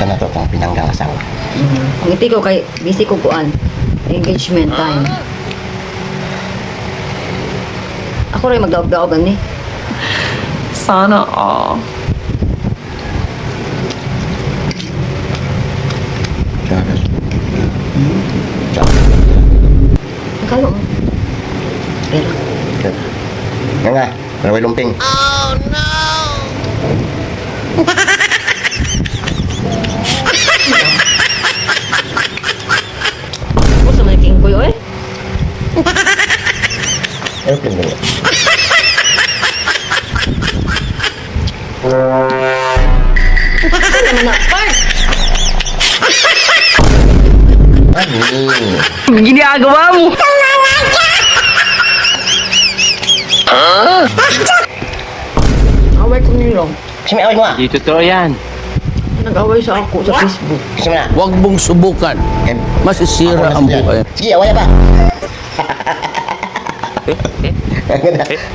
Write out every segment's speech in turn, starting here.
Ito na to, itong pinanggang asawa. Kung iti ko kay busy ko kuan. Engagement time. Ako rin magdaog-daog ni. Sana all. Gagas. Kalo mo. Pero, Nga nga, maraway lumping. ako sa malaking kuyo eh. Airplane ganyan. Ano naman na? First! Ani. Ginagawa mo. Away ko nilo. Kasi may away mo ah. Di totoo yan. Nag-away sa ako sa Facebook. Kasi mo na. Huwag mong subukan. Eh, Masisira ang buhay. Sige, away ba?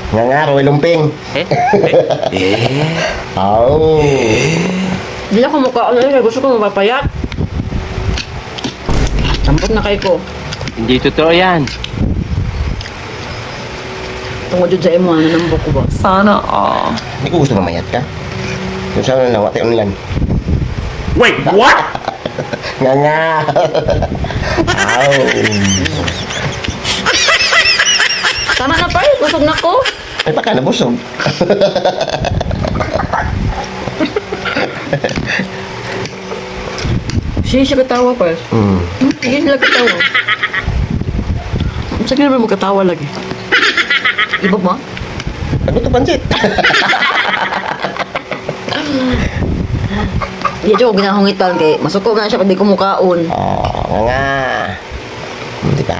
Nga nga, maraway lumping. Oh. Hindi ako mukha ano gusto ko mapapayat. Tampot na kay ko. Hindi totoo yan. Tungod jud sa imo ano nambok ko ba. Sana all. Hindi ko gusto mamayat ka. Kung saan na nawati online. Wait, what? Nga nga. Oh. Tama na pa, busog na ko. Ay, baka nabusog. Siya katawa pa. Sige sila katawa. Sige naman mo katawa lagi. Iba mo? Ano to pansit? Iya jo ginahungitan kay masuko na siya pag di ko mukaon. Oh, nga. Hindi ka.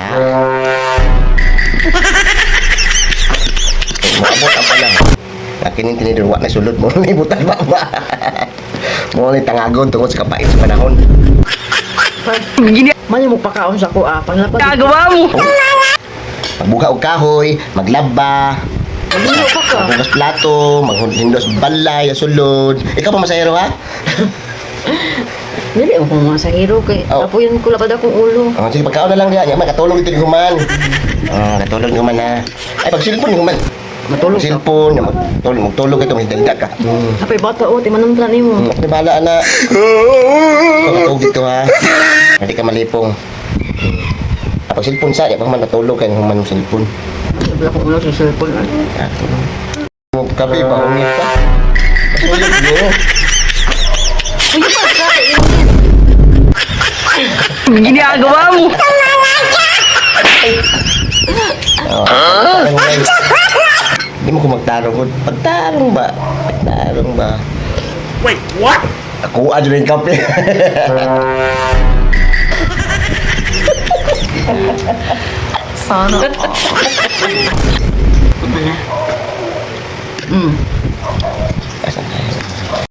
Maabot ang panang. Akin yung tinidurwa na sulod mo. Ibutan ba ba? Mo ni tangagon tungod sa kapait sa panahon. Mali mo pakaon sa ko panglapad. Ginagawa mo. Magbuka og kahoy, maglaba, Dilo pa ka. maghugas plato, maghindos balay, sulod. Ikaw pa masayro ha? Dili mo kung mga sa hero kay Oh. tapuyon ko lapad akong ulo. Oh, sige, pagkaon na lang diyan. Yaman, katulog ito ni Human. Katulog ni Human ha. Ay, pagsilpon ni Human. Matulog sa. Silpon, magtulog ito, may daldag ka. Apay bata o timanong nimo. Ako bala na. Katulog dito ha. Hindi ka malipong. Pag silpon sa, di pa man natulog kayo Human ng silpon. Wala akong ulo sa cellphone. Kape ba, umit ka? Kasulog nyo. Sige pa sa Ginagawa mo. Hindi mo ko magtarong. Pagtarong ba? Pagtarong ba? Wait, what? Ako adyo rin kape. Sana all. Mala.